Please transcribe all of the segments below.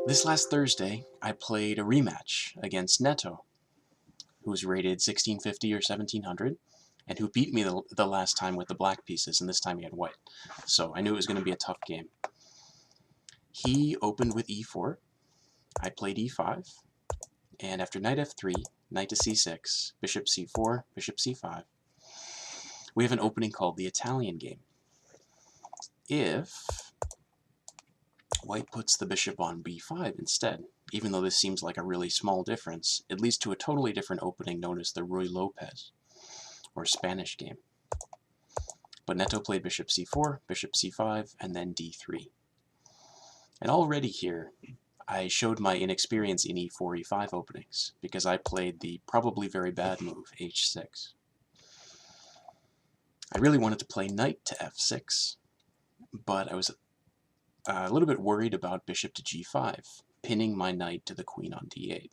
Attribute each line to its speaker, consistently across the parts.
Speaker 1: This last Thursday, I played a rematch against Neto, who was rated 1650 or 1700, and who beat me the last time with the black pieces, and this time he had white. So I knew it was going to be a tough game. He opened with e4, I played e5, and after knight f3, knight to c6, bishop c4, bishop c5, we have an opening called the Italian game. If white puts the bishop on b5 instead, even though this seems like a really small difference, it leads to a totally different opening known as the Ruy Lopez, or Spanish game. But Neto played bishop c4, bishop c5, and then d3. And already here, I showed my inexperience in e4, e5 openings, because I played the probably very bad move, h6. I really wanted to play knight to f6, but I was a little bit worried about bishop to g5, pinning my knight to the queen on d8.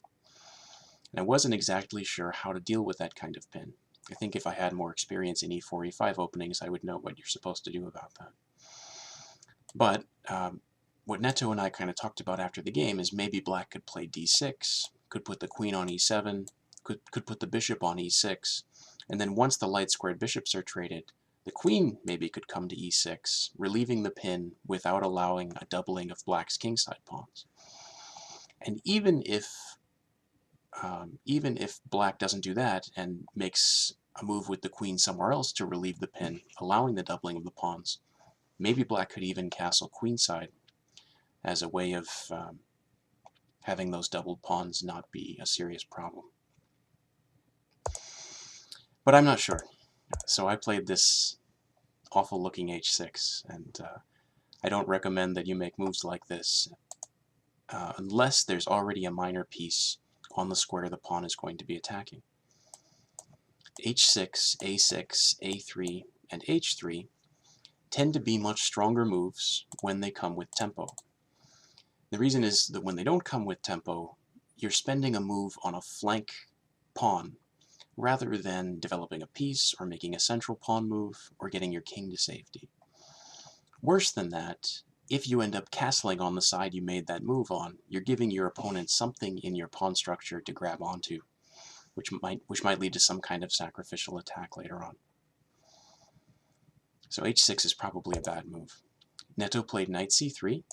Speaker 1: And I wasn't exactly sure how to deal with that kind of pin. I think if I had more experience in e4, e5 openings, I would know what you're supposed to do about that. But what Neto and I kind of talked about after the game is maybe black could play d6, could put the queen on e7, could put the bishop on e6, and then once the light-squared bishops are traded, the queen maybe could come to e6, relieving the pin without allowing a doubling of black's kingside pawns. And even if black doesn't do that and makes a move with the queen somewhere else to relieve the pin, allowing the doubling of the pawns, maybe black could even castle queenside as a way of having those doubled pawns not be a serious problem. But I'm not sure. So I played this awful-looking h6, and I don't recommend that you make moves like this unless there's already a minor piece on the square the pawn is going to be attacking. h6, a6, a3, and h3 tend to be much stronger moves when they come with tempo. The reason is that when they don't come with tempo, you're spending a move on a flank pawn rather than developing a piece or making a central pawn move or getting your king to safety. Worse than that, if you end up castling on the side you made that move on, you're giving your opponent something in your pawn structure to grab onto, which might lead to some kind of sacrificial attack later on. So h6 is probably a bad move. Neto played knight c3,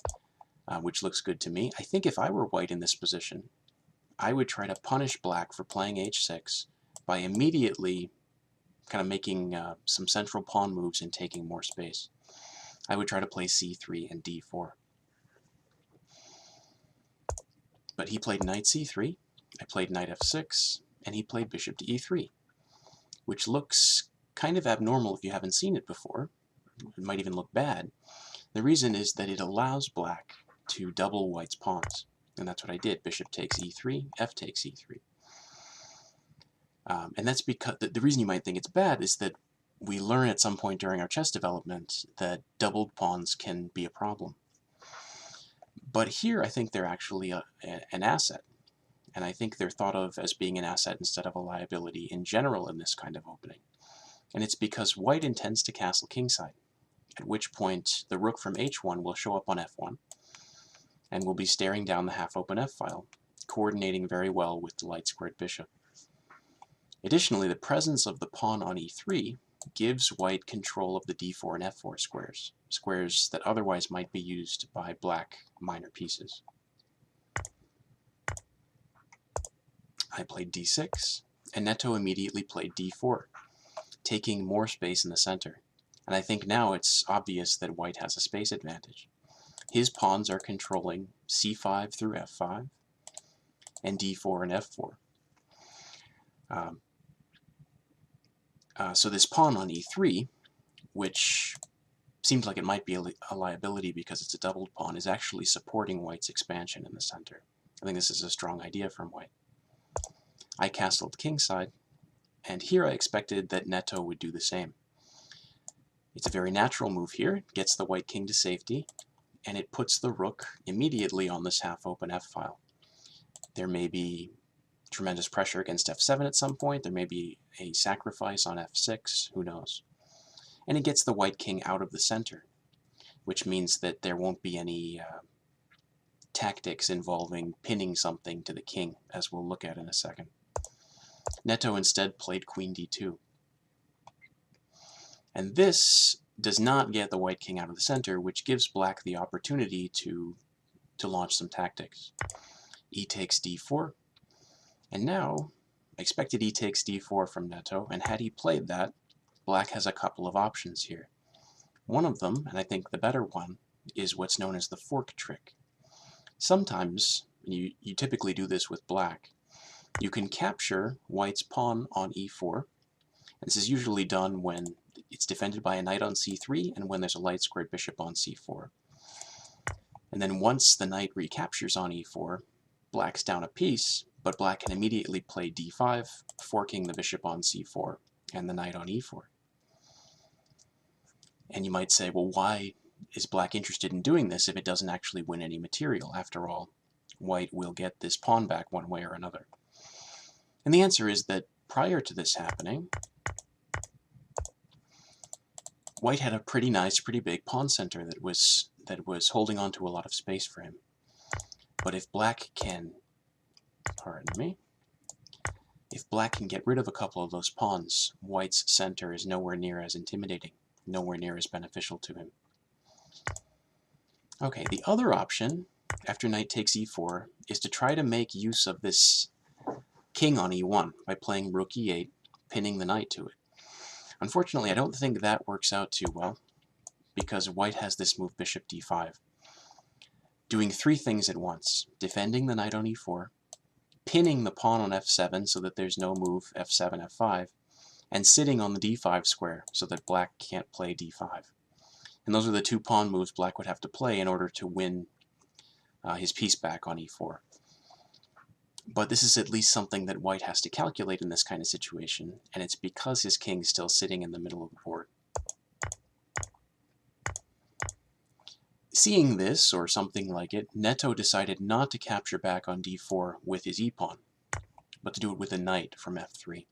Speaker 1: which looks good to me. I think if I were white in this position, I would try to punish black for playing h6 by immediately kind of making some central pawn moves and taking more space. I would try to play c3 and d4. But he played knight c3, I played knight f6, and he played bishop to e3, which looks kind of abnormal if you haven't seen it before. It might even look bad. The reason is that it allows black to double white's pawns, and that's what I did. Bishop takes e3, f takes e3. And that's because the reason you might think it's bad is that we learn at some point during our chess development that doubled pawns can be a problem. But here I think they're actually an asset, and I think they're thought of as being an asset instead of a liability in general in this kind of opening. And it's because white intends to castle kingside, at which point the rook from h1 will show up on f1, and will be staring down the half-open f-file, coordinating very well with the light-squared bishop. Additionally, the presence of the pawn on e3 gives white control of the d4 and f4 squares, squares that otherwise might be used by black minor pieces. I played d6, and Neto immediately played d4, taking more space in the center. And I think now it's obvious that white has a space advantage. His pawns are controlling c5 through f5, and d4 and f4. So this pawn on e3, which seems like it might be a liability because it's a doubled pawn, is actually supporting white's expansion in the center. I think this is a strong idea from white. I castled kingside, and here I expected that Neto would do the same. It's a very natural move here. It gets the white king to safety, and it puts the rook immediately on this half-open f-file. There may be tremendous pressure against f7 at some point. There may be a sacrifice on f6. Who knows? And it gets the white king out of the center, which means that there won't be any tactics involving pinning something to the king, as we'll look at in a second. Neto instead played queen d2. And this does not get the white king out of the center, which gives black the opportunity to launch some tactics. E takes d4, and now expected e takes d4 from Neto, and had he played that, black has a couple of options here. One of them, and I think the better one, is what's known as the fork trick. Sometimes, you typically do this with black, you can capture white's pawn on e4. This is usually done when it's defended by a knight on c3 and when there's a light squared bishop on c4. And then once the knight recaptures on e4, black's down a piece, but black can immediately play d5, forking the bishop on c4 and the knight on e4. And you might say, well, why is black interested in doing this if it doesn't actually win any material? After all, white will get this pawn back one way or another. And the answer is that prior to this happening, white had a pretty nice, pretty big pawn center that was holding on to a lot of space for him. But if black can, if black can get rid of a couple of those pawns, white's center is nowhere near as intimidating, nowhere near as beneficial to him. Okay, the other option, after knight takes e4, is to try to make use of this king on e1 by playing rook e8, pinning the knight to it. Unfortunately, I don't think that works out too well, because white has this move bishop d5, doing three things at once: defending the knight on e4, pinning the pawn on f7 so that there's no move f7, f5, and sitting on the d5 square so that black can't play d5. And those are the two pawn moves black would have to play in order to win his piece back on e4. But this is at least something that white has to calculate in this kind of situation, and it's because his king's still sitting in the middle of the board. Seeing this, or something like it, Neto decided not to capture back on d4 with his e-pawn, but to do it with a knight from f3.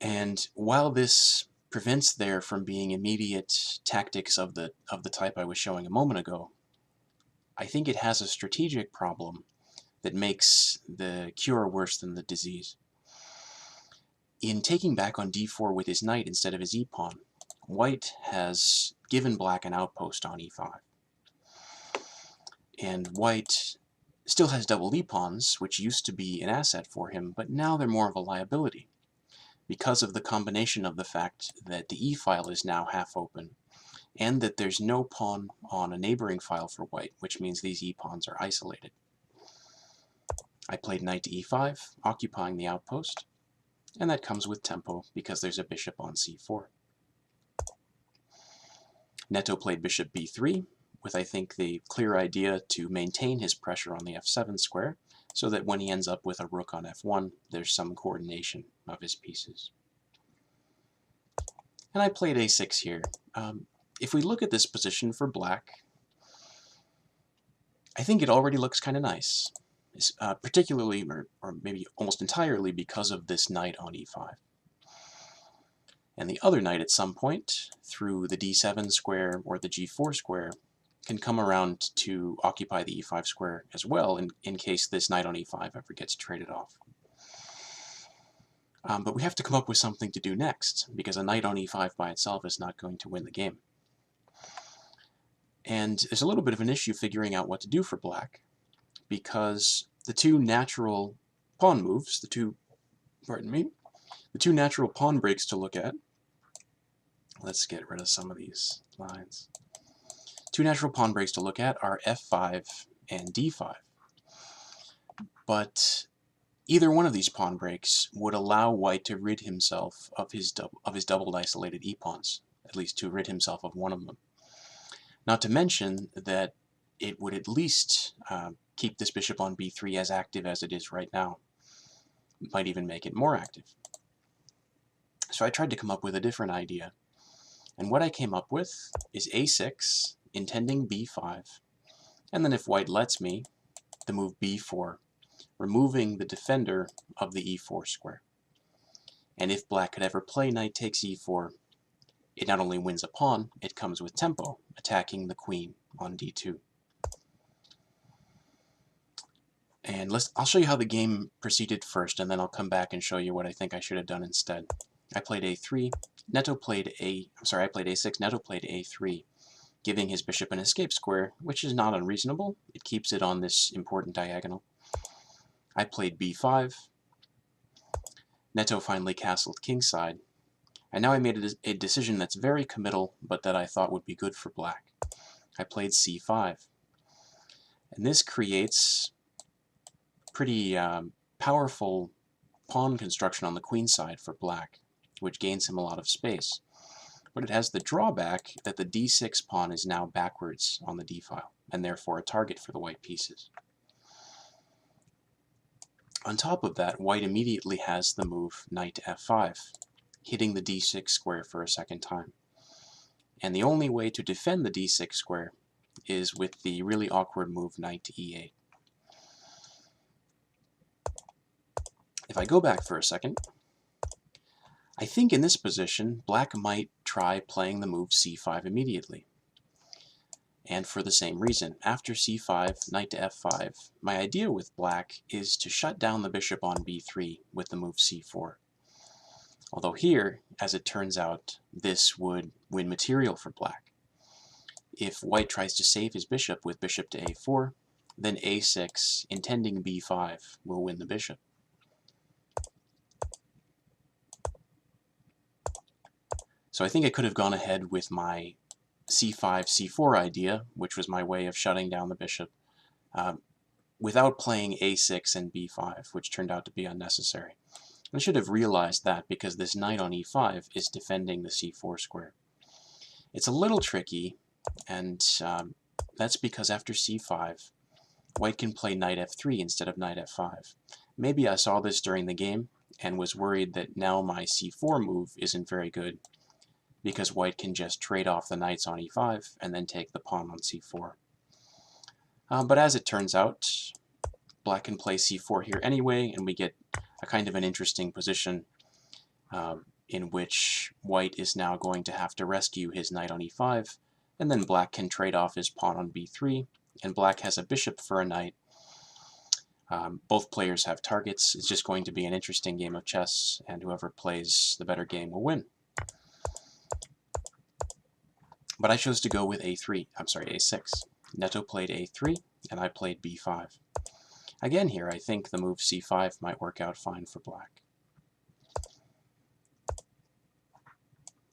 Speaker 1: And while this prevents there from being immediate tactics of the type I was showing a moment ago, I think it has a strategic problem that makes the cure worse than the disease. In taking back on d4 with his knight instead of his e-pawn, white has given black an outpost on e5. And white still has double e-pawns, which used to be an asset for him, but now they're more of a liability, because of the combination of the fact that the e-file is now half open, and that there's no pawn on a neighboring file for white, which means these e-pawns are isolated. I played knight to e5, occupying the outpost, and that comes with tempo because there's a bishop on c4. Neto played bishop b3, with I think the clear idea to maintain his pressure on the f7 square, so that when he ends up with a rook on f1, there's some coordination of his pieces. And I played a6 here. If we look at this position for black, I think it already looks kind of nice. Particularly, or maybe almost entirely, because of this knight on e5. And the other knight at some point, through the d7 square or the g4 square, can come around to occupy the e5 square as well, in case this knight on e5 ever gets traded off. But we have to come up with something to do next, because a knight on e5 by itself is not going to win the game. And there's a little bit of an issue figuring out what to do for black, because the two natural pawn moves, the two natural pawn breaks to look at, let's get rid of some of these lines. Two natural pawn breaks to look at are f5 and d5. But either one of these pawn breaks would allow white to rid himself of his doubled isolated e-pawns, at least to rid himself of one of them. Not to mention that it would at least keep this bishop on b3 as active as it is right now. It might even make it more active. So I tried to come up with a different idea. And what I came up with is a6, intending b5, and then if white lets me, the move b4, removing the defender of the e4 square. And if black could ever play knight takes e4, it not only wins a pawn, it comes with tempo, attacking the queen on d2. And I'll show you how the game proceeded first, and then I'll come back and show you what I think I should have done instead. I played a3, Neto played I played a6, Neto played a3, giving his bishop an escape square, which is not unreasonable. It keeps it on this important diagonal. I played b5. Neto finally castled kingside. And now I made a decision that's very committal, but that I thought would be good for black. I played c5. And this creates pretty powerful pawn construction on the queen side for black, which gains him a lot of space. But it has the drawback that the d6 pawn is now backwards on the d-file, and therefore a target for the white pieces. On top of that, white immediately has the move knight to f5, hitting the d6 square for a second time. And the only way to defend the d6 square is with the really awkward move knight to e8. If I go back for a second, I think in this position, black might try playing the move c5 immediately. And for the same reason, after c5, knight to f5, my idea with black is to shut down the bishop on b3 with the move c4. Although here, as it turns out, this would win material for black. If white tries to save his bishop with bishop to a4, then a6, intending b5, will win the bishop. So I think I could have gone ahead with my c5, c4 idea, which was my way of shutting down the bishop, without playing a6 and b5, which turned out to be unnecessary. I should have realized that because this knight on e5 is defending the c4 square. It's a little tricky, and that's because after c5, white can play knight f3 instead of knight f5. Maybe I saw this during the game and was worried that now my c4 move isn't very good, because white can just trade off the knights on e5 and then take the pawn on c4. But as it turns out, black can play c4 here anyway, and we get a kind of an interesting position in which white is now going to have to rescue his knight on e5, and then black can trade off his pawn on b3, and black has a bishop for a knight. Both players have targets. It's just going to be an interesting game of chess, and whoever plays the better game will win. But I chose to go with a6. Neto played a3, and I played b5. Again here, I think the move c5 might work out fine for black.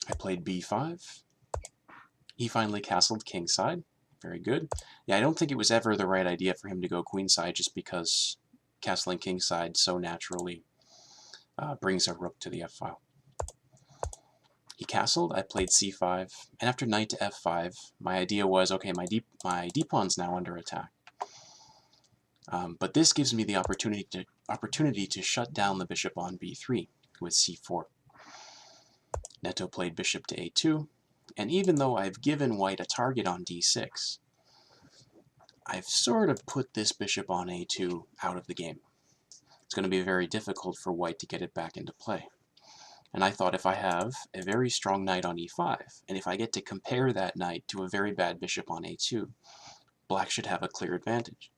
Speaker 1: I played b5. He finally castled kingside. Very good. Yeah, I don't think it was ever the right idea for him to go queenside, just because castling kingside so naturally brings a rook to the f-file. He castled, I played c5, and after knight to f5, my idea was, okay, my d-pawn's now under attack. But this gives me the opportunity to shut down the bishop on b3 with c4. Neto played bishop to a2, and even though I've given white a target on d6, I've sort of put this bishop on a2 out of the game. It's going to be very difficult for white to get it back into play. And I thought if I have a very strong knight on e5, and if I get to compare that knight to a very bad bishop on a2, black should have a clear advantage.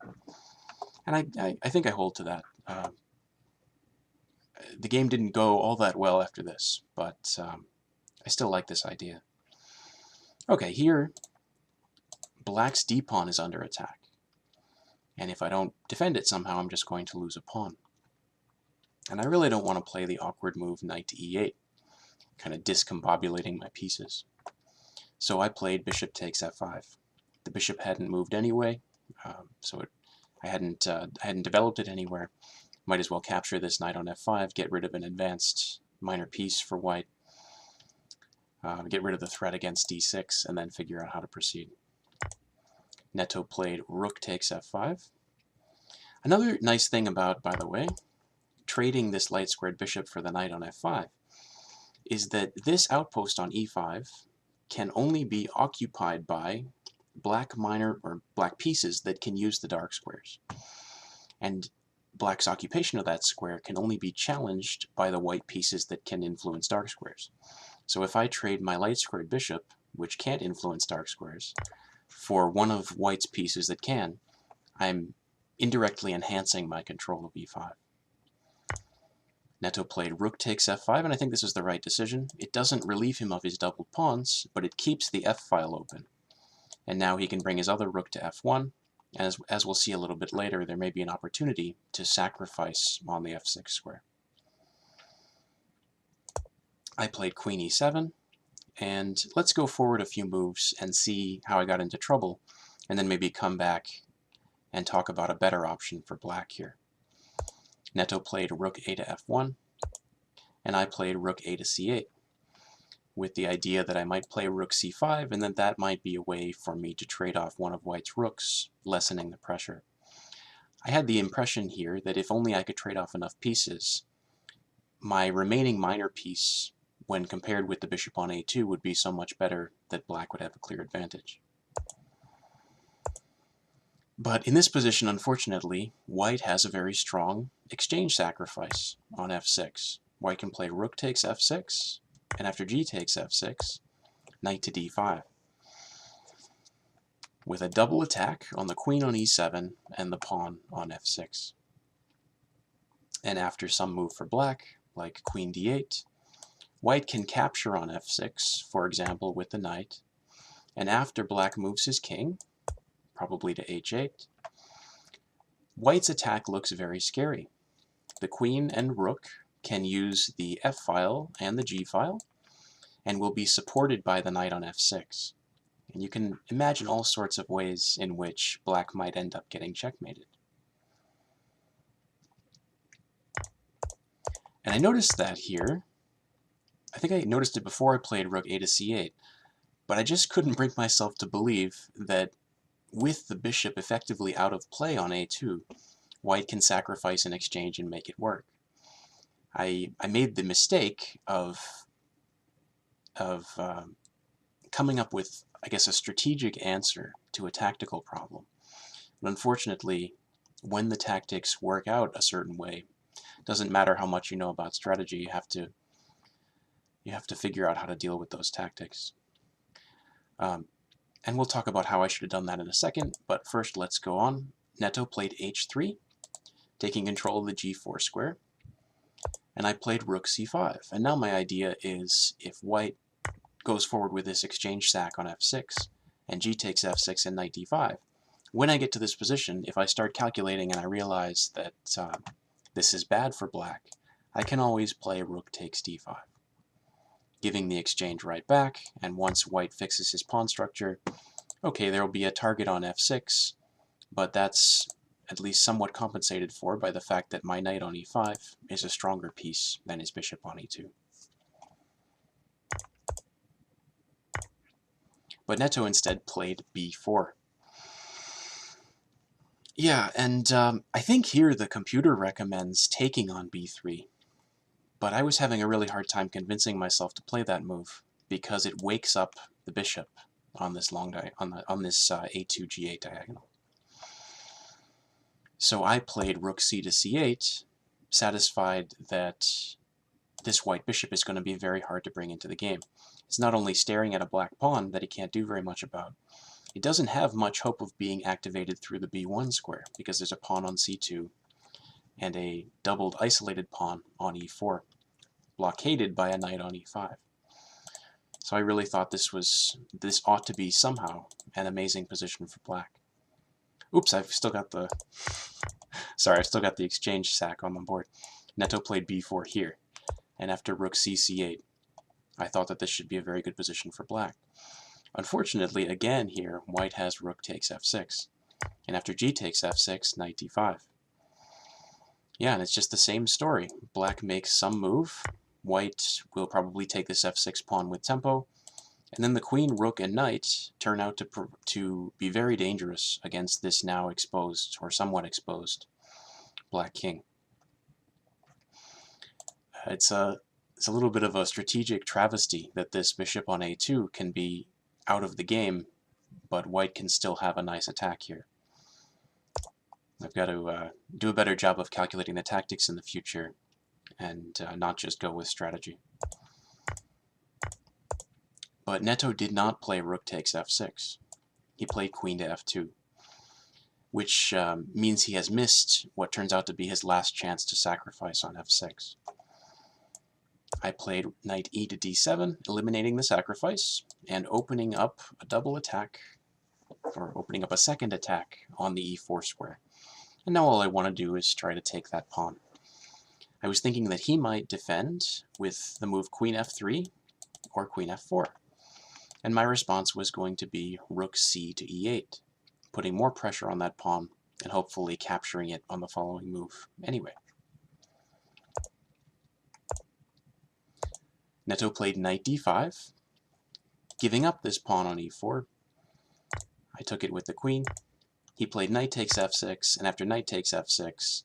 Speaker 1: And I think I hold to that. The game didn't go all that well after this, but I still like this idea. Okay, here, black's d-pawn is under attack. And if I don't defend it somehow, I'm just going to lose a pawn. And I really don't want to play the awkward move knight to e8, kind of discombobulating my pieces. So I played bishop takes f5. The bishop hadn't moved anyway, so I hadn't developed it anywhere. Might as well capture this knight on f5, get rid of an advanced minor piece for white, get rid of the threat against d6, and then figure out how to proceed. Neto played rook takes f5. Another nice thing about, by the way, trading this light-squared bishop for the knight on f5 is that this outpost on e5 can only be occupied by black pieces that can use the dark squares. And black's occupation of that square can only be challenged by the white pieces that can influence dark squares. So if I trade my light-squared bishop, which can't influence dark squares, for one of white's pieces that can, I'm indirectly enhancing my control of e5. Neto played rook takes f5, and I think this is the right decision. It doesn't relieve him of his doubled pawns, but it keeps the f-file open. And now he can bring his other rook to f1, and as we'll see a little bit later, there may be an opportunity to sacrifice on the f6 square. I played queen e7, and let's go forward a few moves and see how I got into trouble, and then maybe come back and talk about a better option for black here. Neto played rook a to f1, and I played rook a to c8, with the idea that I might play rook c5, and that might be a way for me to trade off one of white's rooks, lessening the pressure. I had the impression here that if only I could trade off enough pieces, my remaining minor piece, when compared with the bishop on a2, would be so much better that black would have a clear advantage. But in this position, unfortunately, white has a very strong exchange sacrifice on f6. White can play rook takes f6, and after g takes f6, knight to d5, with a double attack on the queen on e7 and the pawn on f6. And after some move for black, like queen d8, white can capture on f6, for example, with the knight, and after black moves his king, probably to h8, white's attack looks very scary. The queen and rook can use the f-file and the g-file, and will be supported by the knight on f6. And you can imagine all sorts of ways in which black might end up getting checkmated. And I noticed that here. I think I noticed it before I played rook a to c8, but I just couldn't bring myself to believe that with the bishop effectively out of play on a2, white can sacrifice an exchange and make it work. I made the mistake of coming up with, I guess, a strategic answer to a tactical problem. But unfortunately, when the tactics work out a certain way, it doesn't matter how much you know about strategy, you have to figure out how to deal with those tactics. And we'll talk about how I should have done that in a second, but first let's go on. Neto played h3, taking control of the g4 square, and I played rook c5. And now my idea is, if white goes forward with this exchange sack on f6, and g takes f6 and knight d5, when I get to this position, if I start calculating and I realize that this is bad for black, I can always play rook takes d5, giving the exchange right back, and once white fixes his pawn structure, okay, there will be a target on f6, but that's at least somewhat compensated for by the fact that my knight on e5 is a stronger piece than his bishop on e2. But Neto instead played b4. Yeah, and I think here the computer recommends taking on b3, but I was having a really hard time convincing myself to play that move because it wakes up the bishop on this long on this a2 g8 diagonal. So I played rook c to c8, satisfied that this white bishop is going to be very hard to bring into the game. It's not only staring at a black pawn that he can't do very much about, it doesn't have much hope of being activated through the b1 square because there's a pawn on c2 and a doubled isolated pawn on e4, blockaded by a knight on e5. So I really thought this ought to be somehow an amazing position for black. Oops, I've still got the exchange sack on the board. Neto played b4 here, and after rook c c8, I thought that this should be a very good position for black. Unfortunately, again here, white has rook takes f6, and after g takes f6, knight d5. Yeah, and it's just the same story. Black makes some move, white will probably take this f6 pawn with tempo, and then the queen, rook, and knight turn out to be very dangerous against this now exposed, or somewhat exposed, black king. It's a little bit of a strategic travesty that this bishop on a2 can be out of the game, but white can still have a nice attack here. I've got to do a better job of calculating the tactics in the future and not just go with strategy. But Neto did not play rook takes f6. He played queen to f2. which means he has missed what turns out to be his last chance to sacrifice on f6. I played knight e to d7, eliminating the sacrifice, and opening up a double attack, or opening up a second attack on the e4 square. And now all I want to do is try to take that pawn. I was thinking that he might defend with the move queen f3 or queen f4. And my response was going to be rook c to e8, putting more pressure on that pawn and hopefully capturing it on the following move anyway. Neto played knight d5, giving up this pawn on e4. I took it with the queen. He played knight takes f6, and after knight takes f6,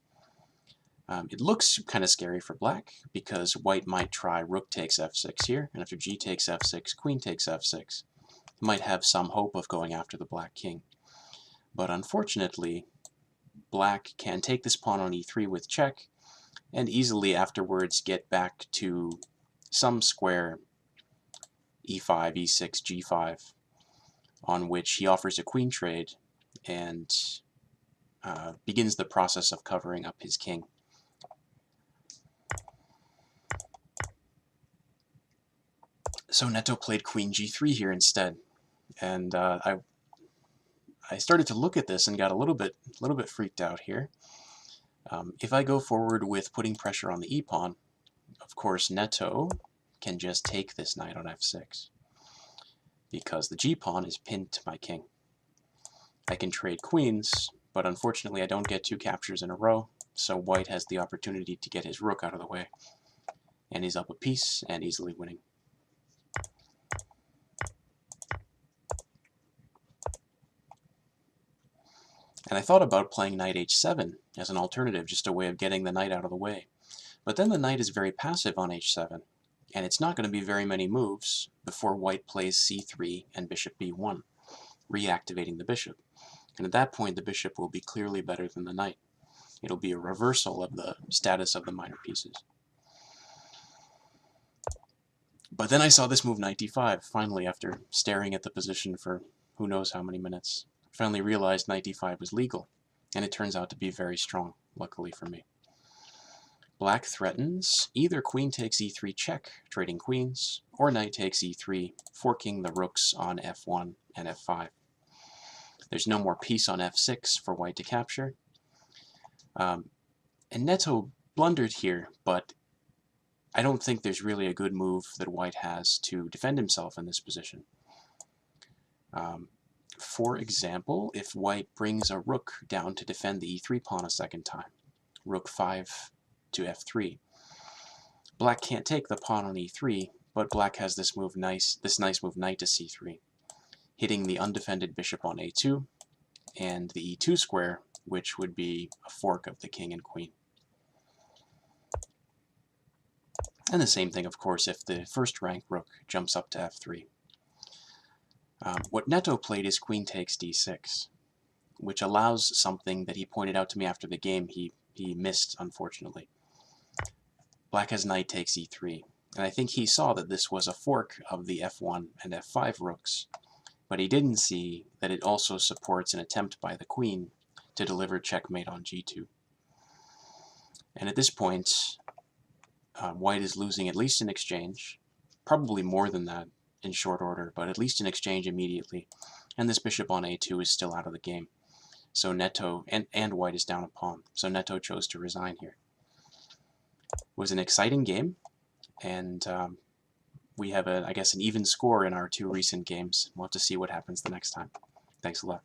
Speaker 1: it looks kind of scary for black, because white might try rook takes f6 here, and after g takes f6, queen takes f6. He might have some hope of going after the black king. But unfortunately, black can take this pawn on e3 with check, and easily afterwards get back to some square e5, e6, g5, on which he offers a queen trade and begins the process of covering up his king. So Neto played queen g3 here instead, and I started to look at this and got a little bit freaked out here. If I go forward with putting pressure on the e-pawn, of course Neto can just take this knight on f6, because the g-pawn is pinned to my king. I can trade queens, but unfortunately I don't get 2 captures in a row, so white has the opportunity to get his rook out of the way, and he's up a piece and easily winning. And I thought about playing knight h7 as an alternative, just a way of getting the knight out of the way. But then the knight is very passive on h7, and it's not going to be very many moves before white plays c3 and bishop b1, reactivating the bishop. And at that point, the bishop will be clearly better than the knight. It'll be a reversal of the status of the minor pieces. But then I saw this move knight d5, finally, after staring at the position for who knows how many minutes. I finally realized knight d5 was legal, and it turns out to be very strong, luckily for me. Black threatens either queen takes e3 check, trading queens, or knight takes e3, forking the rooks on f1 and f5. There's no more piece on f6 for white to capture. And Neto blundered here, but I don't think there's really a good move that white has to defend himself in this position. For example, if white brings a rook down to defend the e3 pawn a second time, rook 5 to f3, black can't take the pawn on e3, but black has this nice move knight to c3, hitting the undefended bishop on a2 and the e2 square, which would be a fork of the king and queen. And the same thing, of course, if the first rank rook jumps up to f3. What Neto played is queen takes d6, which allows something that he pointed out to me after the game he missed, unfortunately. Black has knight takes e3, and I think he saw that this was a fork of the f1 and f5 rooks, but he didn't see that it also supports an attempt by the queen to deliver checkmate on g2. And at this point, white is losing at least an exchange, probably more than that in short order, but at least an exchange immediately, and this bishop on a2 is still out of the game. So Neto, and white is down a pawn, so Neto chose to resign here. It was an exciting game, and we have, I guess, an even score in our 2 recent games. We'll have to see what happens the next time. Thanks a lot.